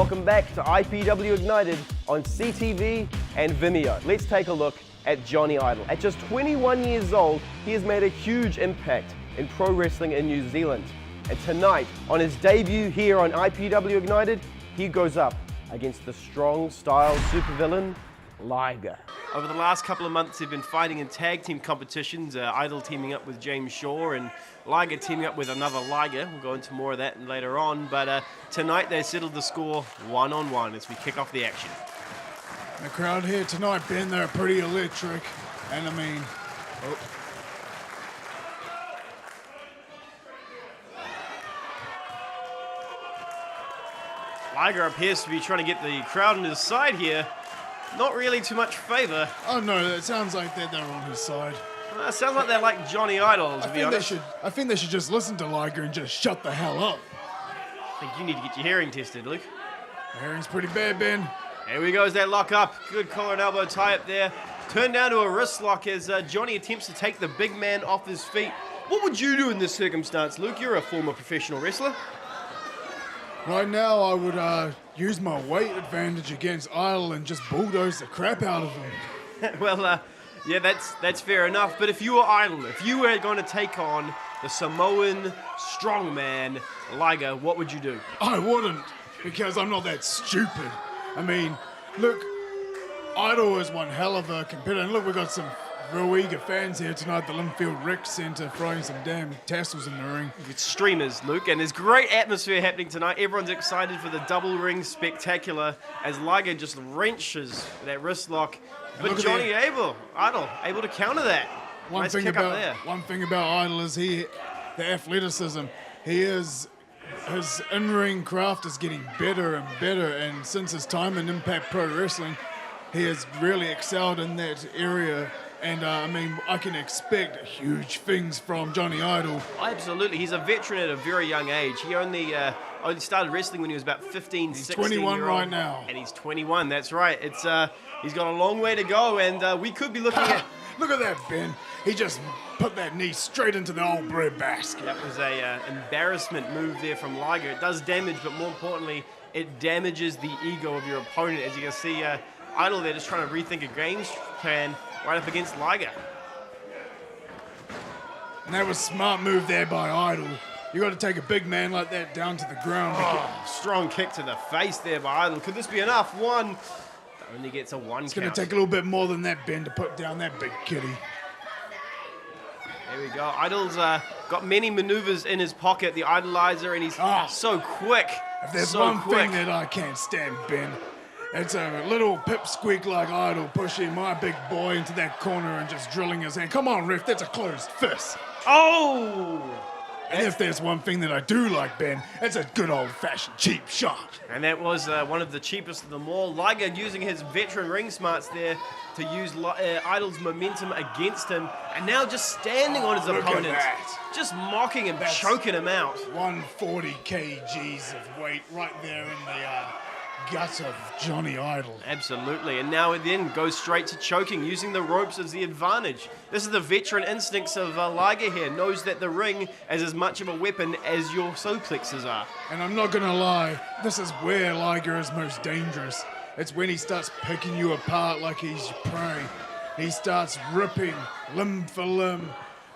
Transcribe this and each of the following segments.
welcome back to IPW Ignited on CTV and Vimeo. Let's take a look at Johnny Idol. At just 21 years old, he has made a huge impact in pro wrestling in New Zealand. And tonight, on his debut here on IPW Ignited, he goes up against the strong-style supervillain, Liger. Over the last couple of months, they've been fighting in tag team competitions, Idol teaming up with James Shaw and Liger teaming up with another Liger. We'll go into more of that later on, but tonight they settled the score 1-on-1 as we kick off the action. The crowd here tonight, Ben, they're pretty electric, and I mean... Liger appears to be trying to get the crowd on his side here. Not really too much favor. Oh no, it sounds like they're on his side. Sounds like they're like Johnny Idol, to be honest. I think they should just listen to Liger and just shut the hell up. I think you need to get your hearing tested, Luke. The hearing's pretty bad, Ben. Here we go as they lock up. Good collar and elbow tie up there. Turned down to a wrist lock as Johnny attempts to take the big man off his feet. What would you do in this circumstance, Luke? You're a former professional wrestler. Right now, I would use my weight advantage against Idol and just bulldoze the crap out of him. Well, yeah, that's fair enough. But if you were Idol, if you were going to take on the Samoan strongman Liger, what would you do? I wouldn't, because I'm not that stupid. I mean, look, Idol is one hell of a competitor. And look, we've got some real eager fans here tonight, the Linfield Rec Centre, throwing some damn tassels in the ring. It's streamers, Luke, and there's great atmosphere happening tonight. Everyone's excited for the double ring spectacular as Liger just wrenches that wrist lock. But Johnny Idol able to counter that. One thing about Idol is the athleticism. His in-ring craft is getting better and better, and since his time in Impact Pro Wrestling, he has really excelled in that area. And I mean, I can expect huge things from Johnny Idol. Absolutely. He's a veteran at a very young age. He only started wrestling when he was about 15, 16 He's 21 year old. right now. And he's 21, that's right. It's he's got a long way to go, and we could be looking at... Look at that, Ben. He just put that knee straight into the old bread basket. That was a embarrassment move there from Liger. It does damage, but more importantly, it damages the ego of your opponent. As you can see, Idol there just trying to rethink a game plan right up against Liger. And that was a smart move there by Idol. You got to take a big man like that down to the ground. Oh, strong kick to the face there by Idol. Could this be enough? One. Only gets a one It's count. going to take a little bit more than that, Ben, to put down that big kitty. There we go. Idol's got many maneuvers in his pocket, the Idolizer, and he's so quick. If there's one thing that I can't stand, Ben, it's a little pipsqueak like Idol pushing my big boy into that corner and just drilling his hand. Come on, Riff, that's a closed fist. Oh! And if there's one thing that I do like, Ben, it's a good old-fashioned cheap shot. And that was one of the cheapest of them all. Liger using his veteran ring smarts there to use Idol's momentum against him. And now just standing on his opponent. Just mocking him, choking him out. 140 kgs of weight right there in the guts of Johnny Idol. Absolutely. And now it then goes straight to choking, using the ropes as the advantage. This is the veteran instincts of Liger here. Knows that the ring is as much of a weapon as your suplexes are. And I'm not going to lie, this is where Liger is most dangerous. It's when he starts picking you apart like he's your prey. He starts ripping limb for limb,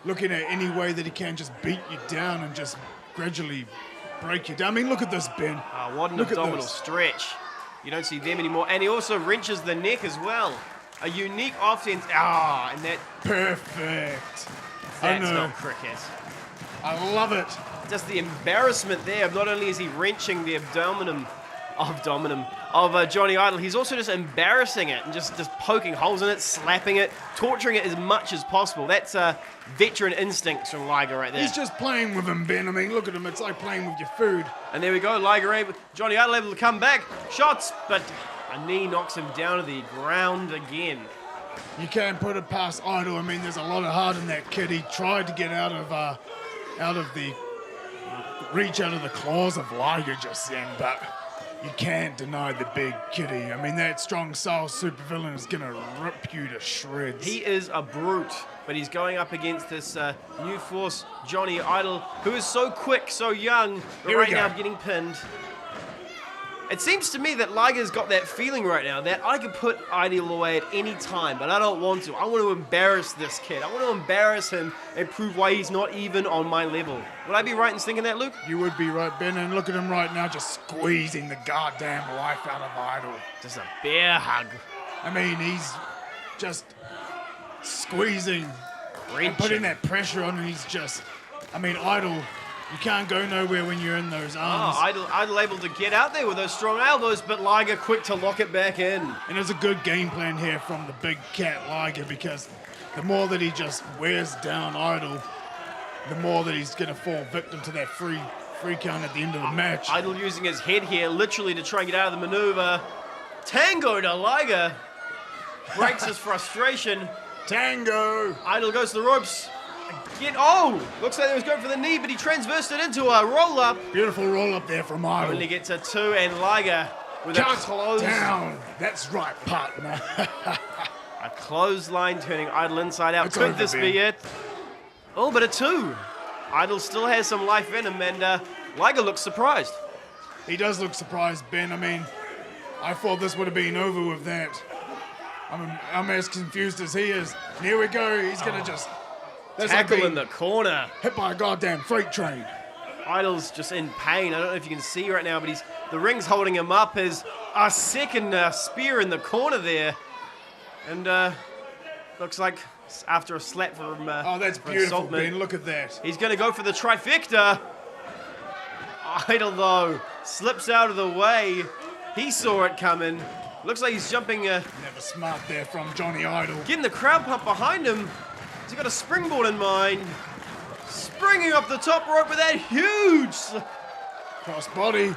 looking at any way that he can just beat you down and just gradually break you down. I mean, look at this, Ben. What an abdominal stretch. You don't see them anymore. And he also wrenches the neck as well. A unique offense. And that... Perfect. That's not cricket. I love it. Just the embarrassment there of not only is he wrenching the abdomen of Johnny Idol, he's also just embarrassing it and just poking holes in it, slapping it, torturing it as much as possible. That's veteran instincts from Liger right there. He's just playing with him, Ben. I mean, look at him. It's like playing with your food. And there we go. Johnny Idol able to come back. Shots, but a knee knocks him down to the ground again. You can't put it past Idol. I mean, there's a lot of heart in that kid. He tried to get out of the reach out of the claws of Liger just then, but you can't deny the big kitty. I mean, that strong soul supervillain is going to rip you to shreds. He is a brute, but he's going up against this new force, Johnny Idol, who is so quick, so young, but right now getting pinned. It seems to me that Liger's got that feeling right now that I could put Idol away at any time, but I don't want to. I want to embarrass this kid. I want to embarrass him and prove why he's not even on my level. Would I be right in thinking that, Luke? You would be right, Ben, and look at him right now just squeezing the goddamn life out of Idol. Just a bear hug. I mean, he's just squeezing and putting that pressure on, and he's just, I mean, Idol, you can't go nowhere when you're in those arms. Idol able to get out there with those strong elbows, but Liger quick to lock it back in. And there's a good game plan here from the big cat Liger, because the more that he just wears down Idol, the more that he's going to fall victim to that free count at the end of the match. Idol using his head here literally to try and get out of the maneuver. Tango to Liger. Breaks his frustration. Tango! Idol goes to the ropes. Looks like he was going for the knee, but he transversed it into a roll-up. Beautiful roll-up there from Idol. Only gets a 2, and Liger with Cut a close down. That's right, partner. a clothesline turning Idol inside out. It's Could over, this Ben. be it? Oh, but a 2. Idol still has some life in him, and Liger looks surprised. He does look surprised, Ben. I mean, I thought this would have been over with that. I'm as confused as he is. And here we go. He's going to just... That's like Tackle being in the corner. hit by a goddamn freight train. Idol's just in pain. I don't know if you can see right now, but the ring's holding him up as a second spear in the corner there. And looks like after a slap from Oh, that's from beautiful, Saltman, Ben. Look at that. he's going to go for the trifecta. Idol, though, slips out of the way. He saw it coming. Looks like he's jumping, Never smart there from Johnny Idol. getting the crowd pump behind him. He's got a springboard in mind. Springing up the top rope with that huge... Crossbody.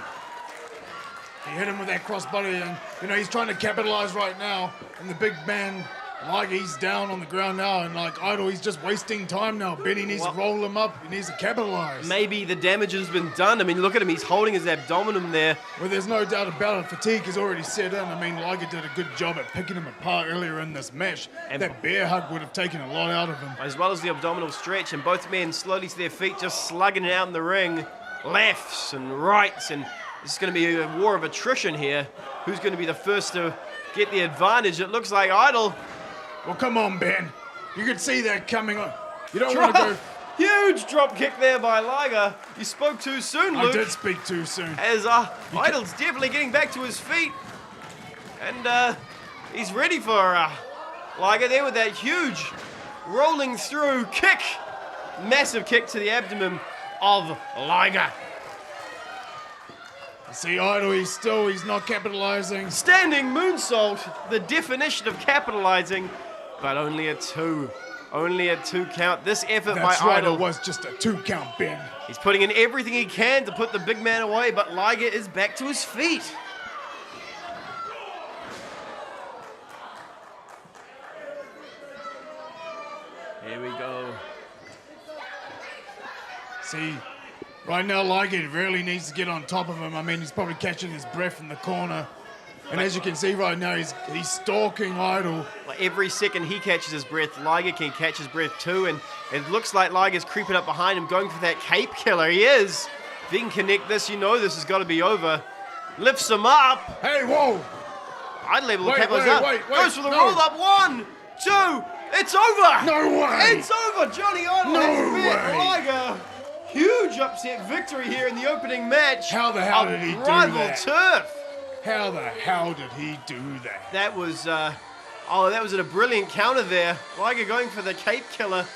He hit him with that crossbody, and you know he's trying to capitalize right now. And the big man, like he's down on the ground now, and like Idol, he's just wasting time now. Benny needs to roll him up. He needs to capitalize. Maybe the damage has been done. I mean, look at him. He's holding his abdomen there. Well, there's no doubt about it. Fatigue has already set in. I mean, Liger did a good job at picking him apart earlier in this match. And that bear hug would have taken a lot out of him. As well as the abdominal stretch, and both men slowly to their feet, just slugging it out in the ring. Lefts and rights, and this is going to be a war of attrition here. Who's going to be the first to get the advantage? It looks like Idol. Well, come on, Ben. You could see that coming on. You don't want to go... Huge drop kick there by Liger. You spoke too soon, Luke. I did speak too soon. As Idol's definitely getting back to his feet. And he's ready for Liger there with that huge rolling through kick. Massive kick to the abdomen of Liger. See, Idol, he's not capitalizing. Standing moonsault, the definition of capitalizing, but only a 2. Only a 2 count. This effort That's by right, Idol. it was just a 2 count, Ben. He's putting in everything he can to put the big man away, but Liger is back to his feet. Here we go. See, right now Liger really needs to get on top of him. I mean, he's probably catching his breath in the corner. And as you can see right now, he's stalking Idol. Like every second he catches his breath, Liger can catch his breath too, and it looks like Liger's creeping up behind him, going for that cape killer. He is. If he can connect this, you know this has got to be over. Lifts him up. Hey, whoa! Idol able to Wait, capitalize wait, up. wait, Goes for the no. roll up. 1, 2. It's over. No way! It's over. Johnny Idol No has beat way. Liger. Huge upset victory here in the opening match. How the hell of did he do rival that? turf. How the hell did he do that? That was, that was a brilliant counter there. Liger going for the cape killer.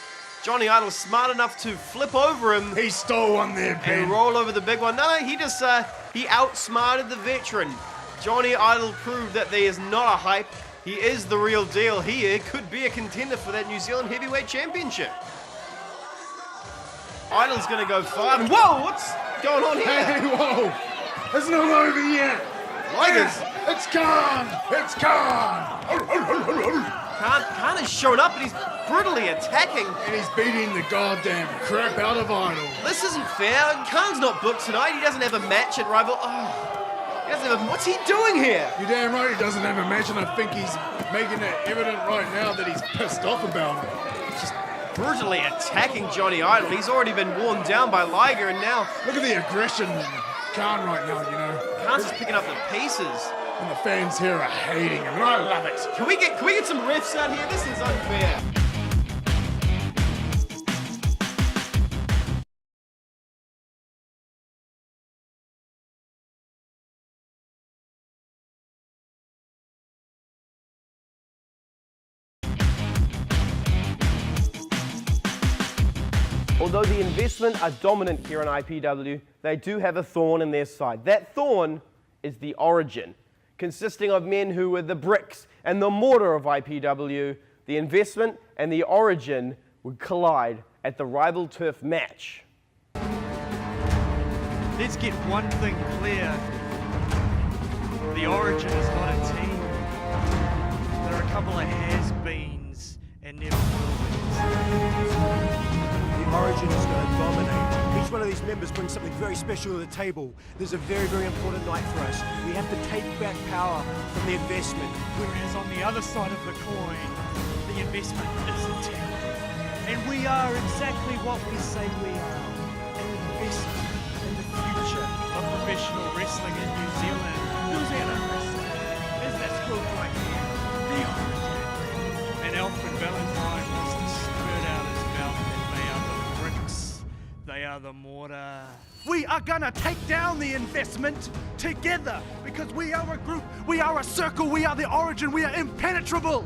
Johnny Idol smart enough to flip over him He stole one there, Ben. and roll over the big one. No, he just, he outsmarted the veteran. Johnny Idol proved that there is not a hype. He is the real deal. He could be a contender for that New Zealand Heavyweight Championship. Idol's going to go far. Whoa, what's going on here? Hey, whoa! It's not over yet. Liger's It's gone. It's gone. Khan has shown up and he's brutally attacking. And he's beating the goddamn crap out of Idol. This isn't fair. Khan's not booked tonight. He doesn't have a match at Rival. Oh, he doesn't have what's he doing here? You're damn right he doesn't have a match, and I think he's making it evident right now that he's pissed off about it. Just brutally attacking Johnny Idol. He's already been worn down by Liger, and now Look at the aggression in Khan right now, you know. Hans is picking up the pieces. And the fans here are hating him, and I love it. Can we get some refs out here? This is unfair. Although the investment are dominant here in IPW, they do have a thorn in their side. That thorn is the origin. Consisting of men who were the bricks and the mortar of IPW, the investment and the origin would collide at the rival turf match. Let's get one thing clear. The origin is not a team. They're a couple of has-beens and never will be. The origin is going to dominate. Each one of these members brings something very special to the table. This is a very, very important night for us. We have to take back power from the investment. Whereas on the other side of the coin, the investment is a team. And we are exactly what we say we are. An investment in the future of professional wrestling in New Zealand. New Zealand wrestling. As that's called right here, the origin. And Alfred Valentine wants to spurt out his mouth and they are the bricks. They are the mortar. We are gonna take down the investment together because we are a group, we are a circle, we are the origin, we are impenetrable.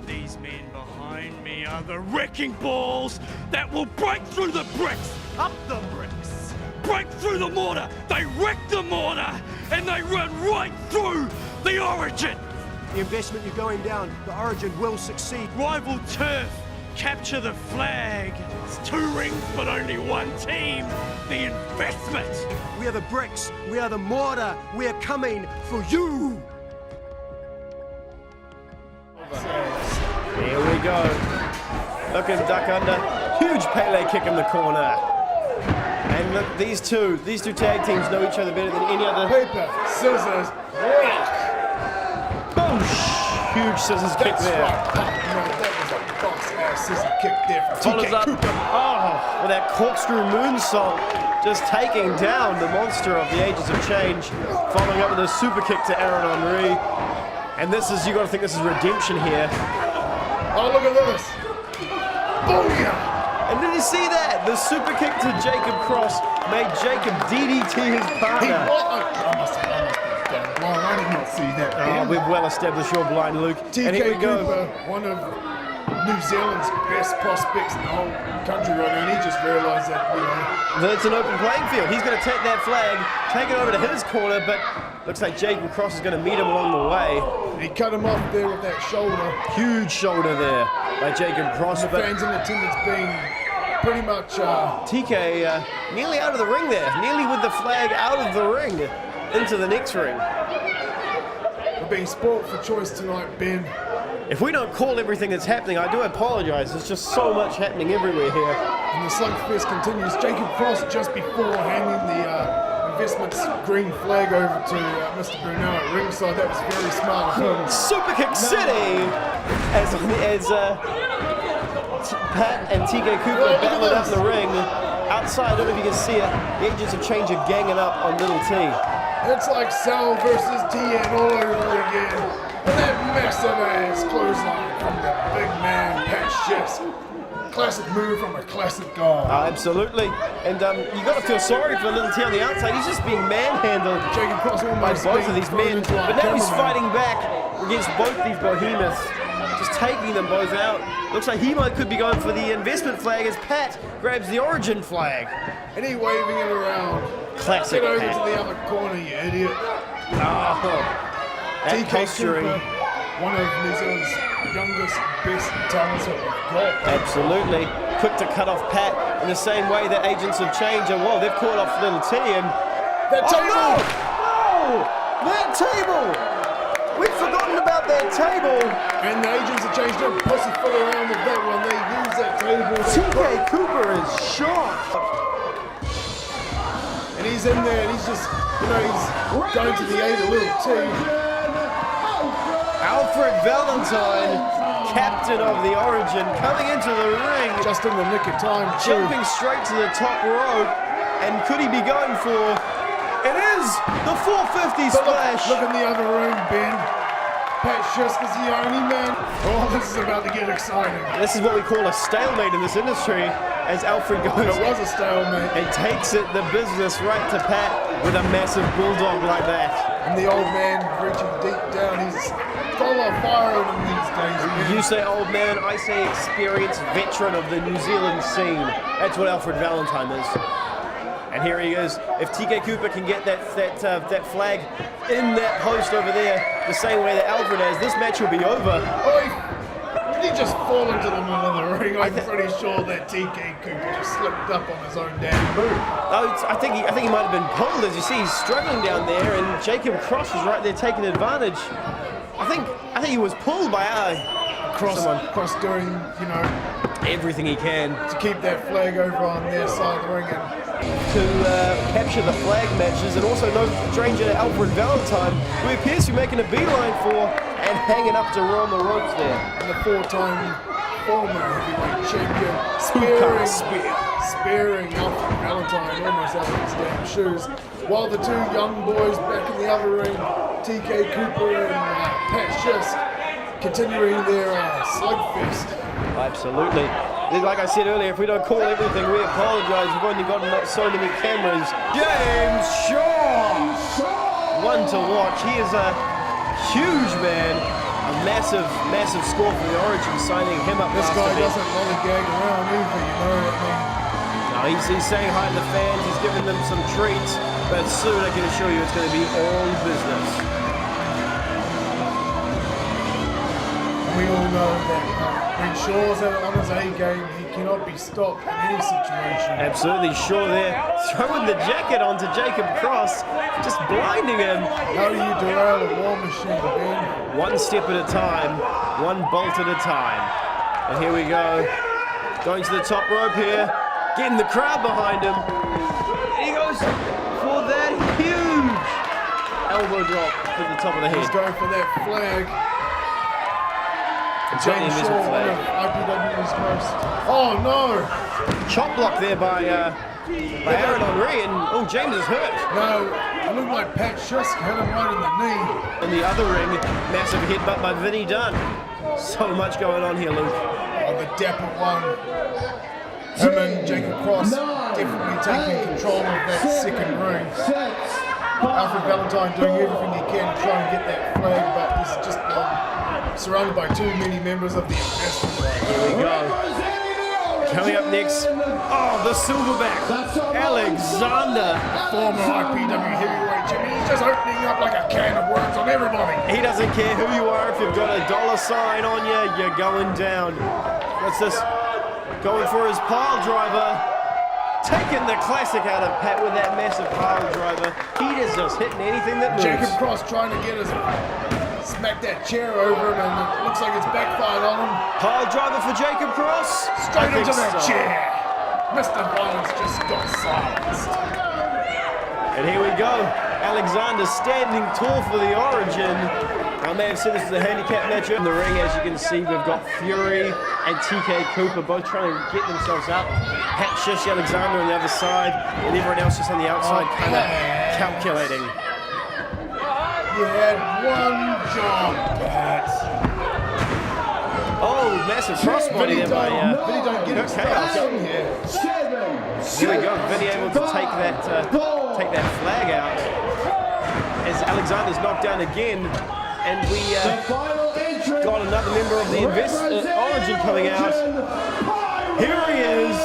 These men behind me are the wrecking balls that will break through the bricks, up the bricks, break through the mortar. They wreck the mortar and they run right through the origin. The investment, you're going down. The origin will succeed. Rival turf, capture the flag. It's 2 rings but only one team, the investment. We are the bricks. We are the mortar. We are coming for you. Here we go. Looking duck under. Huge Pele kick in the corner. And look, these two tag teams know each other better than any other. Paper, scissors, rock. Boom! Huge scissors kick there. That was a boss-ass scissor kick there from Follows TK up. Cooper. Oh, with that corkscrew moonsault, just taking down the monster of the Ages of Change. Following up with a super kick to Aaron Henry. And this is, you got to think this is redemption here. Oh, look at this. Booyah! And did you see that? The super kick to Jacob Cross made Jacob DDT his partner. I must have done blind. I did not see that. Oh, we've well established you're blind, Luke. TK And here we go. Cooper, one of New Zealand's best prospects in the whole country right now, and he just realised that, It's an open playing field. He's going to take that flag, take it over to his corner, but looks like Jacob Cross is going to meet him along the way. he cut him off there with that shoulder. Huge shoulder there by Jacob Cross. The fans in attendance being pretty much... TK nearly out of the ring there, nearly with the flag out of the ring into the next ring. we're being spoilt for choice tonight, Ben. If we don't call everything that's happening, I do apologize. There's just so much happening everywhere here. And the slugfest continues. Jacob Cross just before handing the investment's green flag over to Mr. Brunel at ringside. That was very smart of him. Super Kick City! As Pat and TK Cooper battle it up in the ring. Outside, I don't know if you can see it, the Agents of Change are ganging up on Little T. It's like Sal versus TN all over again. And that massive ass clothesline from the big man, Pat Schiff's. Classic move from a classic guy. Absolutely. And you got to feel sorry for Little T on the outside. He's just being manhandled Jacob Cross by almost both of these men. But now he's cameraman. fighting back against both these behemoths. Just taking them both out. Looks like he could be going for the investment flag as Pat grabs the origin flag. And he waving it around. Classic Get over Pat. to the other corner, you idiot. That TK posturing. Cooper, one of New Zealand's youngest, best talents that we've got. Absolutely. Quick to cut off Pat in the same way that Agents of Change are. Well, they've caught off Little T and... That table! No! That table! We've forgotten about that table! And the Agents have changed their pussyfoot around with that one. They use that table. TK Cooper is shocked. And he's in there and he's just, he's going to the aid of Little T. Alfred Valentine, captain of the Origin, coming into the ring. Just in the nick of time, too. Jumping straight to the top rope. And could he be going for It is the 450 splash. Look in the other room, Ben. Pat Shusk is the only man. Oh, this is about to get exciting. This is what we call a stalemate in this industry, as Alfred goes It was a stalemate. and takes it the business right to Pat with a massive bulldog like that. And the old man reaching deep down. He's got a lot of fire in him these days, man. You say old man, I say experienced veteran of the New Zealand scene. That's what Alfred Valentine is. And here he is. If TK Cooper can get that flag in that post over there, the same way that Alfred has, this match will be over. Did he just fall into the middle of the ring? I'm pretty sure that TK Cooper just slipped up on his own damn move. I think he might have been pulled. As you see, he's struggling down there, and Jacob Cross is right there taking advantage. I think he was pulled by Cross doing, everything he can to keep that flag over on their side of the ring. to capture the flag matches, and also no stranger to Alfred Valentine, who he appears to be making a beeline for and hanging up to her on the ropes there. And the four-time former heavyweight champion spearing Alfred Valentine almost out of his damn shoes. While the two young boys back in the other ring, TK Cooper and Pat Shusk, continuing their slugfest. Absolutely. Like I said earlier, if we don't call everything, we apologize. We've only got so many cameras. James Shaw! One to watch. He is a huge man. A massive score for the Origin, signing him up. This guy doesn't lollygag around either, No, he's saying hi to the fans. He's giving them some treats. But soon I can assure you it's going to be all business. We all know that when Shaw's on his A game, he cannot be stopped in any situation. Absolutely sure there. Throwing the jacket onto Jacob Cross, just blinding him. How do you derail a war machine, Ben? One step at a time, one bolt at a time. And here we go. Going to the top rope here, getting the crowd behind him. And he goes for that huge elbow drop to the top of the He's head. going for that flag. Certainly James a Shaw, missile one flag. of IPW's most... Oh no! Chop block there by Aaron Henry, and James is hurt. No, it looked like Pat Shusk hit him right in the knee. In the other ring, massive headbutt by Vinny Dunn. So much going on here, Luke. Oh, the dapper one. Him and Jacob Cross definitely taking control of that second ring. Alfred Valentine doing everything he can to try and get that flag, but he's just surrounded by too many members of the investment. Here we go. Coming up next, the silverback, Alexander. Former IPW heavyweight champion. He's just opening up like a can of worms on everybody. He doesn't care who you are. If you've got a dollar sign on you, you're going down. What's this? Going for his pile driver. Taking the classic out of Pat with that massive pile driver. He is just hitting anything that moves. Jacob Cross trying to get smack that chair over him, and it looks like it's backfired on him. Pile driver for Jacob Cross. Straight I into think that so. chair. Mr. Violence just got silenced. And here we go. Alexander standing tall for the Origin. I may have said this is a handicap matchup. In the ring, as you can see, we've got Fury and TK Cooper both trying to get themselves up. Pat Shusk, Alexander on the other side, and everyone else just on the outside, kind of calculating. You had one job, Pat. Oh, massive crossbody there by Vinny don't get Chaos. in here. Here we go, Vinny able to take that flag out as Alexander's knocked down again, and we got another member of the Origin coming out. Here he is,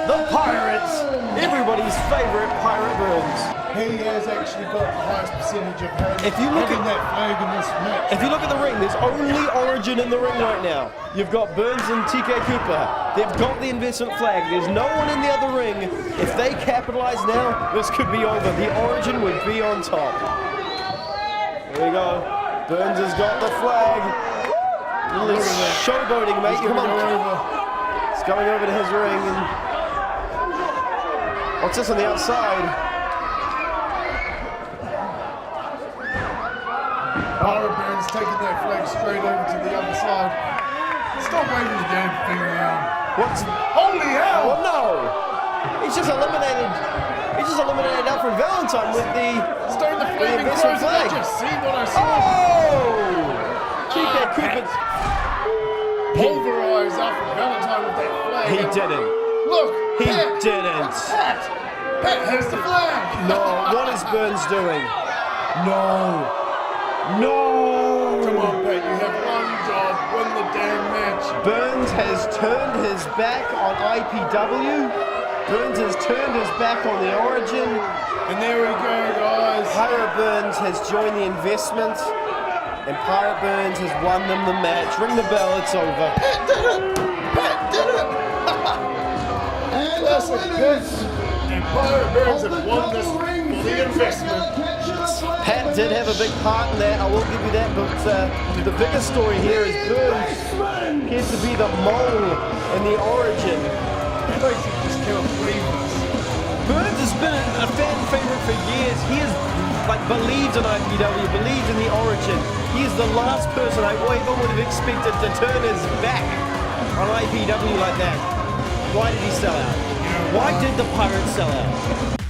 the Pirates, everybody's favorite Pirate Burns. He has actually got the highest percentage of If you look having at- that flag in this match. If you look at the ring, there's only Origin in the ring right now. You've got Burns and TK Cooper. They've got the investment flag. There's no one in the other ring. If they capitalize now, this could be over. The Origin would be on top. Here we go. Burns has got the flag. Little showboating, mate. Come on. It's going over to his ring. And what's this on the outside? Pirate Burns taking that flag straight over to the other side. Stop waving the damn thing around. What's... Holy hell! Oh no! He's just eliminated just eliminated Alfred Valentine with the Stone the flaming investment crows. flag. Did you see what I saw? Oh! TK Cooper. Pulverized Alfred Valentine with that flag. He didn't. Look, He Pat, didn't. Pat has the flag. No, what is Burns doing? No. No. Come on, Pat, you have one job. Win the damn match. Burns has turned his back on IPW. Burns has turned his back on the Origin. And there we go, guys. Pirate Burns has joined the investment. And Pirate Burns has won them the match. Ring the bell, it's over. Pat did it. Pat did it. And Classic the winners And Pirate Burns of the have won this double for ring the investment. Pat did have a big part in that, I will give you that, but the biggest story here is Burns appears to be the mole in the Origin. I just cannot believe this. Burns has been a fan favorite for years. He has believed in IPW, believed in the Origin. He is the last person I ever would have expected to turn his back on IPW like that. Why did he sell out? Why did the Pirates sell out?